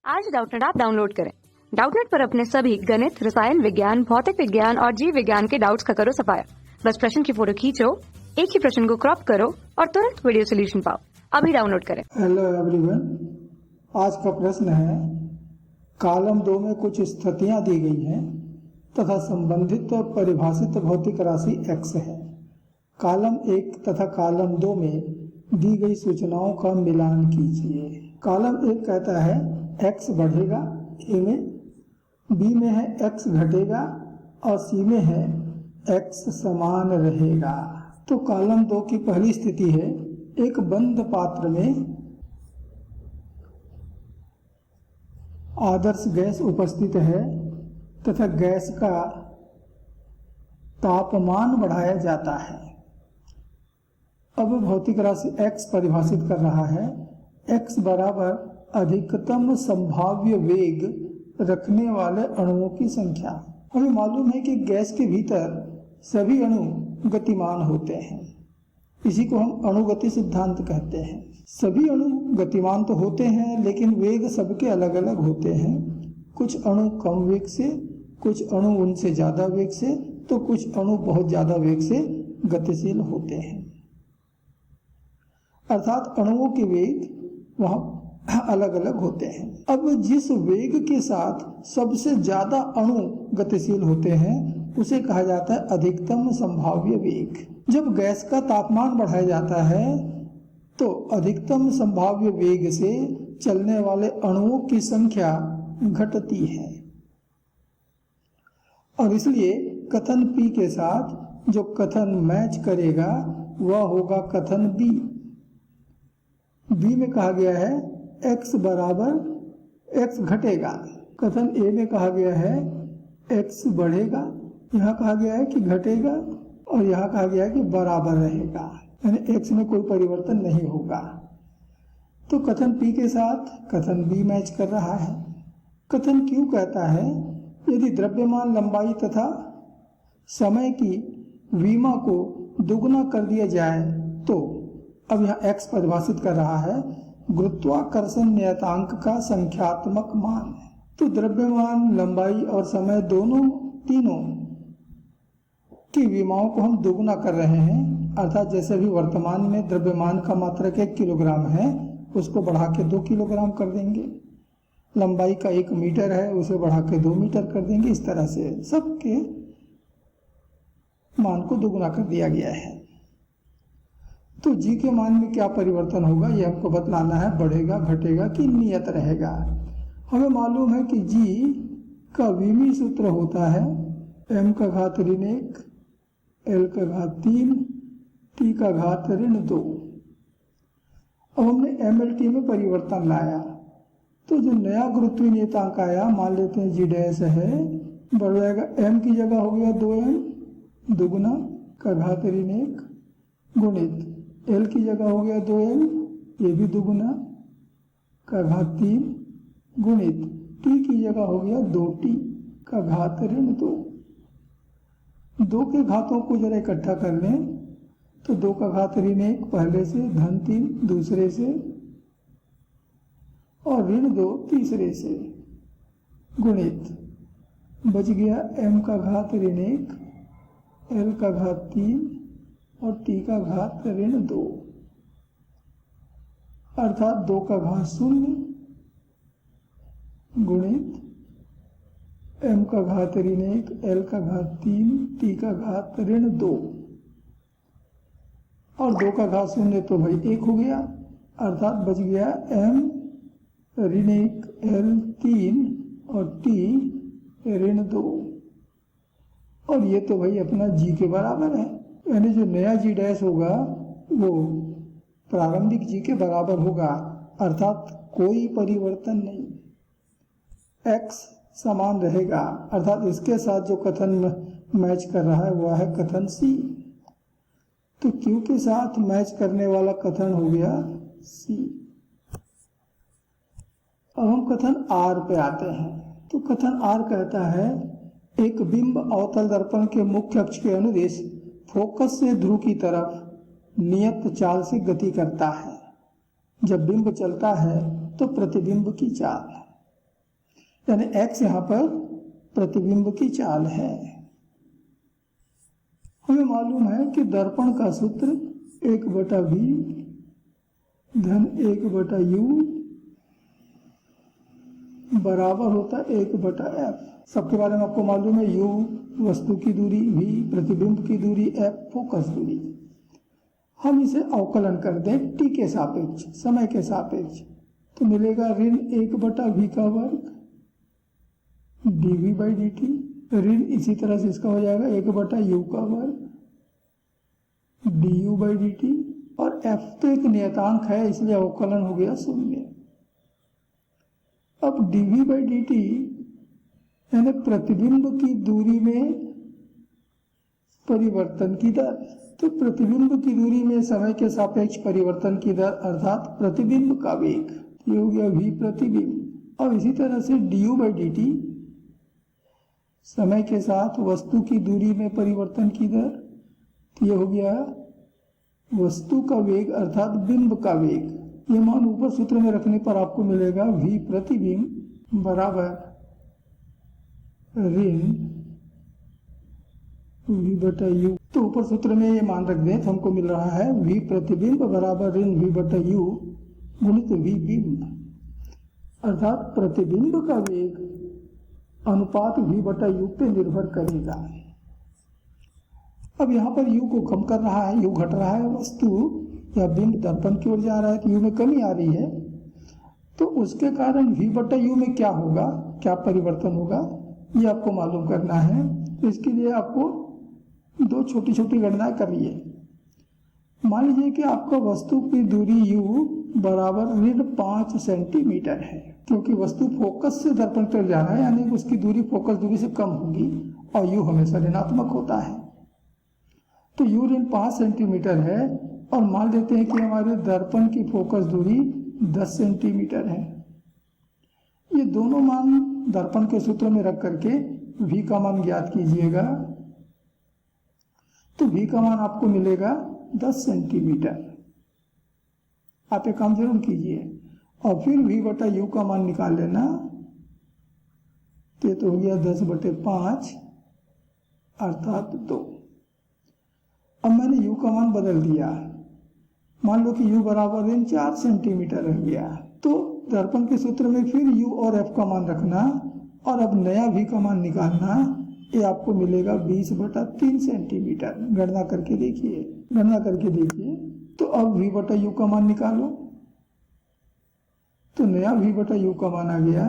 आज Doubtnut app download करें। Doubtnut पर अपने सभी गणित, रसायन विज्ञान, भौतिक विज्ञान और जीव विज्ञान के डाउट्स का करो सफाया। बस प्रश्न की फोटो खींचो, एक ही प्रश्न को क्रॉप करो और तुरंत वीडियो सोल्यूशन पाओ। अभी डाउनलोड करें। हेलो एवरीवन, आज का प्रश्न है कॉलम 2 में कुछ स्थितियां दी गई हैं तथा संबंधित परिभाषित भौतिक राशि x है। कॉलम 1 तथा कॉलम 2 में दी गई सूचनाओं का मिलान कीजिए। कॉलम 1 कहता है x बढ़ेगा a में, b में है x घटेगा और c में है x समान रहेगा। तो कॉलम 2 की पहली स्थिति है एक बंद पात्र में आदर्श गैस उपस्थित है तथा गैस का तापमान बढ़ाया जाता है। अब भौतिक राशि x परिभाषित कर रहा है। x बराबर अधिकतम संभाव्य वेग रखने वाले अणुओं की संख्या। हमें मालूम है कि गैस के भीतर सभी अणु गतिमान होते हैं, इसी को हम अणुगति सिद्धांत कहते हैं। सभी अणु गतिमान तो होते हैं लेकिन वेग सबके अलग अलग होते हैं। कुछ अणु कम वेग से, कुछ अणु उनसे ज़्यादा वेग से, तो कुछ अणु बहुत ज़्यादा वेग से गतिशील होते हैं। अर्थात अणुओं के वेग वहाँ अलग अलग होते हैं। अब जिस वेग के साथ सबसे ज़्यादा अणु गतिशील होते हैं उसे कहा जाता है अधिकतम संभाव्य वेग। जब गैस का तापमान बढ़ाया जाता है तो अधिकतम संभाव्य वेग से चलने वाले अणुओं की संख्या घटती है और इसलिए कथन P के साथ जो कथन मैच करेगा वह होगा कथन B। B में कहा गया है x बराबर x घटेगा, कथन A में कहा गया है x बढ़ेगा, यहाँ कहा गया है कि घटेगा और यहाँ कहा गया है कि बराबर रहेगा, यानी x में कोई परिवर्तन नहीं होगा। तो कथन P के साथ कथन B मैच कर रहा है। कथन Q कहता है यदि द्रव्यमान लंबाई तथा समय की विमा को दुगना कर दिया जाए तो, अब यहाँ x परिभाषित कर रहा है गुरुत्वाकर्षण नियतांक का संख्यात्मक मान। तो द्रव्यमान, लंबाई और समय तीनों की विमाओं को हम दोगुना कर रहे हैं। अर्थात जैसे भी वर्तमान में द्रव्यमान का मात्रक 1 किलोग्राम है उसको बढ़ा के 2 किलोग्राम कर देंगे। लंबाई का 1 मीटर है उसे बढ़ा के 2 मीटर कर देंगे। इस तरह से सबके मान को दोगुना कर दिया गया है। तो g के मान में क्या परिवर्तन होगा ये हमको बतलाना है। बढ़ेगा, घटेगा कि नियत रहेगा। हमें मालूम है कि g का विमीय सूत्र होता है m का घात ऋण 1, l का घात 3, t का घात ऋण 2। अब हमने mlt में परिवर्तन लाया तो जो नया गुरुत्वीय नियतांक आया, मान लेते हैं g डैश है, बढ़ जाएगा m की जगह हो गया 2m दुगुना का घात ऋण 1 गुणित l की जगह हो गया 2l, ये भी दुगुना का घात 3 गुणित t की जगह हो गया 2t का घात ऋण 2। 2 के घातों को जरा इकट्ठा कर लें तो 2 का घात ऋण 1 पहले से, धन 3 दूसरे से और ऋण 2 तीसरे से गुणित बच गया m का घात ऋण 1, l का घात 3 और t का घात ऋण 2, अर्थात 2 का घात 0 गुणित m का घात ऋण 1, l का घात 3, t का घात ऋण 2 और 2 का घात 0 तो भाई 1 हो गया, अर्थात बच गया m ऋण 1, l 3 और t ऋण 2। और ये तो भाई अपना g के बराबर है, यानी जो नया g डैश होगा वो प्रारंभिक g के बराबर होगा, अर्थात कोई परिवर्तन नहीं, x समान रहेगा। अर्थात इसके साथ जो कथन मैच कर रहा है वह है कथन C। तो Q के साथ मैच करने वाला कथन हो गया C। अब हम कथन R पे आते हैं। तो कथन R कहता है एक बिंब अवतल दर्पण के मुख्य अक्ष के अनुदिश फोकस से ध्रुव की तरफ नियत चाल से गति करता है। जब बिंब चलता है तो प्रतिबिंब की चाल यानी x यहाँ पर प्रतिबिंब की चाल है। हमें मालूम है कि दर्पण का सूत्र 1/v धन 1/u बराबर होता है 1/f। सबके बारे में आपको मालूम है, u वस्तु की दूरी, v प्रतिबिंब की दूरी, f फोकस दूरी। हम इसे अवकलन कर दें t के सापेक्ष, समय के सापेक्ष, तो मिलेगा ऋण 1/v का वर्ग dv/dt, ऋण इसी तरह से इसका हो जाएगा 1/u का वर्ग du/dt, और f तो एक नियतांक है इसलिए अवकलन हो गया 0। अब dv/dt यानी प्रतिबिंब की दूरी में परिवर्तन की दर, तो प्रतिबिंब की दूरी में समय के सापेक्ष परिवर्तन की दर अर्थात प्रतिबिंब का वेग, ये हो गया v प्रतिबिंब। और इसी तरह से du/dt समय के साथ वस्तु की दूरी में परिवर्तन की दर, तो ये हो गया वस्तु का वेग अर्थात बिंब का वेग। ये मान ऊपर सूत्र में रखने पर आपको मिलेगा v प्रतिबिंब बराबर ऋण v/u। तो ऊपर सूत्र में ये मान रख दें तो हमको मिल रहा है v प्रतिबिंब बराबर ऋण v/u गुणित v बिंब, अर्थात प्रतिबिंब का वेग अनुपात v/u पे निर्भर करेगा। अब यहाँ पर u को कम कर रहा है, u घट रहा है, वस्तु या बिंब दर्पण की ओर जा रहा है तो u में कमी आ रही है, तो उसके कारण v/u में क्या होगा, क्या परिवर्तन होगा, ये आपको मालूम करना है। तो इसके लिए आपको दो छोटी छोटी गणनाएं करनी है। मान लीजिए कि आपका वस्तु की दूरी u बराबर ऋण 5 सेंटीमीटर है, क्योंकि वस्तु फोकस से दर्पण पर जा रहा है, यानी उसकी दूरी फोकस दूरी से कम होगी और u हमेशा ऋणात्मक होता है। तो u ऋण 5 सेंटीमीटर है और मान लेते हैं कि हमारे दर्पण की फोकस दूरी 10 सेंटीमीटर है। ये दोनों मान दर्पण के सूत्र में रख करके v का मान ज्ञात कीजिएगा, तो v का मान आपको मिलेगा 10 सेंटीमीटर। आप एक काम जरूर कीजिए और फिर v/u का मान निकाल लेना, तो हो गया 10/5 अर्थात 2। अब मैंने u का मान बदल दिया, मान लो कि u बराबर ऋण 4 सेंटीमीटर रह गया, तो दर्पण के सूत्र में फिर u और f का मान रखना और अब नया v का मान निकालना, ये आपको मिलेगा 20/3 सेंटीमीटर। गणना करके देखिए, तो अब v/u का मान निकालो, तो नया v/u का मान आ गया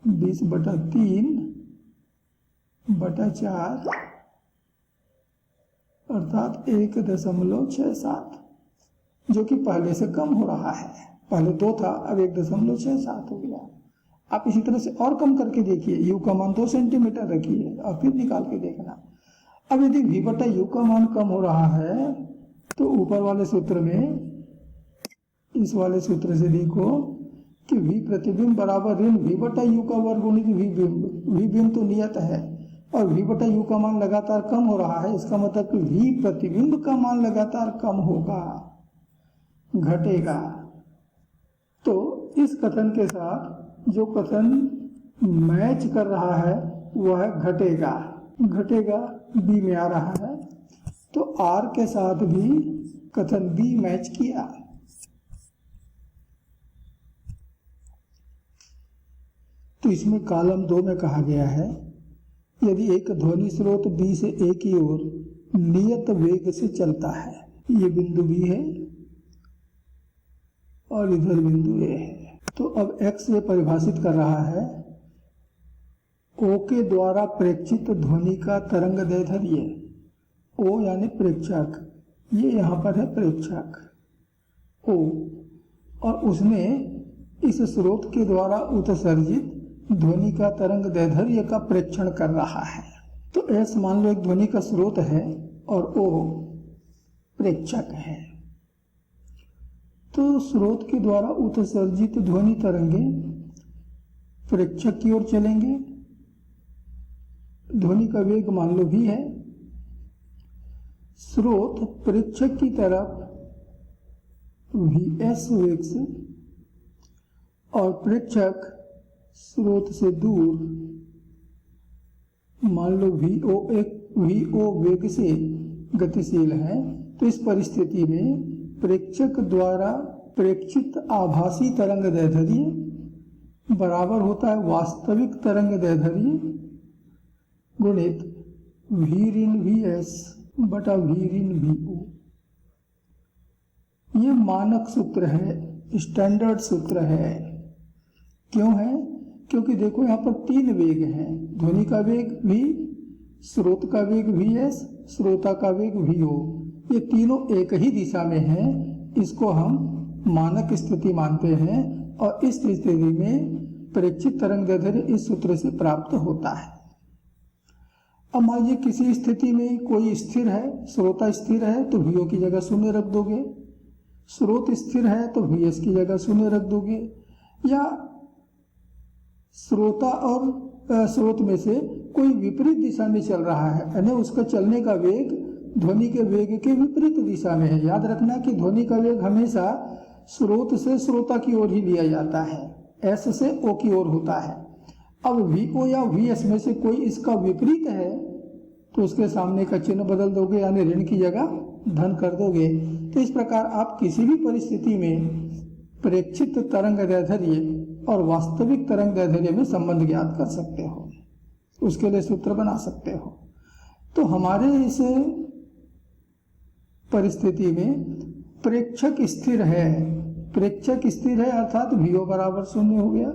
20/3/4 अर्थात 1.67, जो कि पहले से कम हो रहा है। पहले 2 था, अब 1.67 हो गया। आप इसी तरह से और कम करके देखिए, u का मान 2 सेंटीमीटर रखिए और फिर निकाल के देखना। अब यदि v/u का मान कम हो रहा है तो ऊपर वाले सूत्र में, इस वाले सूत्र से देखो कि v प्रतिबिंब बराबर ऋण v/u का वर्ग गुणित v बिंब। v बिंब तो नियत है और v/u का मान लगातार कम हो रहा है, इसका मतलब कि v प्रतिबिंब का मान लगातार कम होगा, घटेगा। तो इस कथन के साथ जो कथन मैच कर रहा है वह घटेगा बी में आ रहा है, तो आर के साथ भी कथन बी मैच किया। तो इसमें कॉलम 2 में कहा गया है, यदि एक ध्वनि स्रोत B से A की ओर नियत वेग से चलता है, ये बिंदु B है और इधर बिंदु A है, तो अब x से परिभाषित कर रहा है O के द्वारा प्रेक्षित ध्वनि का तरंग दैर्ध्य, O यानी प्रेक्षक, ये यहाँ पर है प्रेक्षक O, और उसने इस स्रोत के द्वारा उत्सर्जित ध्वनि का तरंग दैर्ध्य का प्रेक्षण कर रहा है। तो S मान लो एक ध्वनि का स्रोत है और O प्रेक्षक है। तो स्रोत के द्वारा उत्सर्जित ध्वनि तरंगे प्रेक्षक की ओर चलेंगे, ध्वनि का वेग मान लो v है, स्रोत प्रेक्षक की तरफ vs वेग से और प्रेक्षक स्रोत से दूर, मान लो वीओ वेग से गतिशील है, तो इस परिस्थिति में प्रेक्षक द्वारा प्रेक्षित आभासी तरंग दैर्ध्य बराबर होता है वास्तविक तरंग दैर्ध्य गुणित v ऋण vs बटा v ऋण vo। ये मानक सूत्र है, स्टैंडर्ड सूत्र है। क्यों है? क्योंकि देखो यहाँ पर 3 वेग हैं, ध्वनि का वेग v, स्रोत का वेग vs, श्रोता का वेग vo। ये तीनों एक ही दिशा में हैं, इसको हम मानक स्थिति मानते हैं और इस स्थिति में प्रेक्षित तरंग दैर्ध्य इस सूत्र से प्राप्त होता है। अब मान लीजिए किसी स्थिति में कोई स्थिर है, श्रोता स्थिर है तो vo की जगह 0 रख दोगे, स्रोत स्थिर है तो vs की जगह 0 रख दोगे, या श्रोता और स्रोत में से कोई विपरीत दिशा में चल रहा है, यानी उसका चलने का वेग ध्वनि के वेग के विपरीत दिशा में है। याद रखना कि ध्वनि का वेग हमेशा स्रोत से श्रोता की ओर ही लिया जाता है, S से O की ओर होता है। अब VO या VS में से कोई इसका विपरीत है तो उसके सामने का चिन्ह बदल दोगे, यानी ऋण की जगह धन कर दोगे। तो इस प्रकार आप किसी भी परिस्थिति में प्रेक्षित तरंग दैर्ध्य और वास्तविक तरंग दैर्ध्य में संबंध ज्ञात कर सकते हो, उसके लिए सूत्र बना सकते हो। तो हमारे इस परिस्थिति में प्रेक्षक स्थिर है, प्रेक्षक स्थिर है अर्थात VO बराबर 0 हो गया,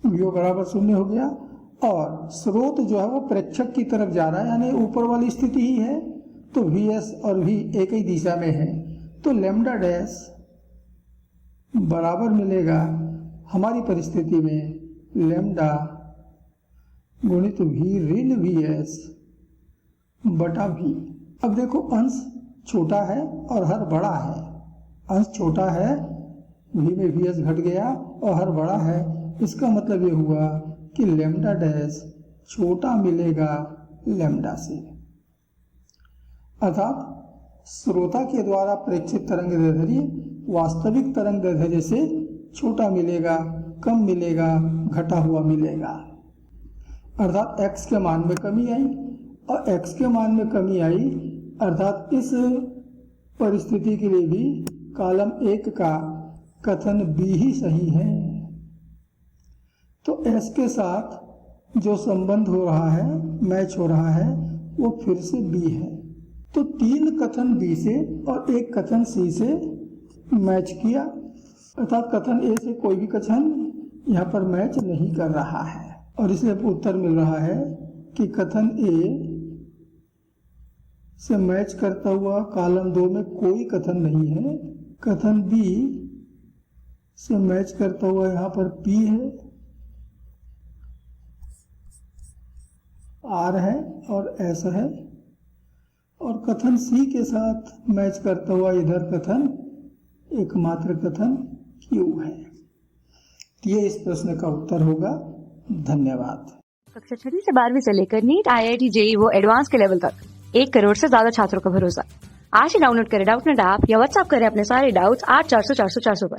VO बराबर 0 हो गया, और स्रोत जो है वो प्रेक्षक की तरफ जा रहा है, यानी ऊपर वाली स्थिति ही है, तो VS और V एक ही दिशा में है, तो लैम्डा डैश बराबर मिलेगा हमारी परिस्थिति में लैम्डा गुणित V ऋण VS बटा V। अब देखो अंश छोटा है और हर बड़ा है, अंश छोटा है, V में VS घट गया और हर बड़ा है, इसका मतलब ये हुआ कि लैम्डा डैश छोटा मिलेगा लैम्डा से, अर्थात श्रोता के द्वारा प्रेक्षित तरंग दैर्ध्य वास्तविक तरंग दैर्ध्य से छोटा मिलेगा, कम मिलेगा, घटा हुआ मिलेगा। अर्थात x के मान में कमी आई, और x के मान में कमी आई अर्थात इस परिस्थिति के लिए भी कॉलम 1 का कथन B ही सही है। तो S के साथ जो संबंध हो रहा है, मैच हो रहा है, वो फिर से B है। तो 3 कथन B से और 1 कथन C से मैच किया, अर्थात कथन A से कोई भी कथन यहाँ पर मैच नहीं कर रहा है, और इसलिए उत्तर मिल रहा है कि कथन A से मैच करता हुआ कॉलम 2 में कोई कथन नहीं है, कथन B से मैच करता हुआ यहाँ पर P है, R है और S है, और कथन C के साथ मैच करता हुआ इधर कथन एकमात्र कथन Q है। ये इस प्रश्न का उत्तर होगा। धन्यवाद। कक्षा 6वीं से 12वीं से लेकर नीट, IIT, JEE वो एडवांस के लेवल तक 1 करोड़ से ज्यादा छात्रों का भरोसा। आज ही डाउनलोड करें डाउटनेट ऐप या व्हाट्सएप करें अपने सारे डाउट्स 8400 400 400 पर।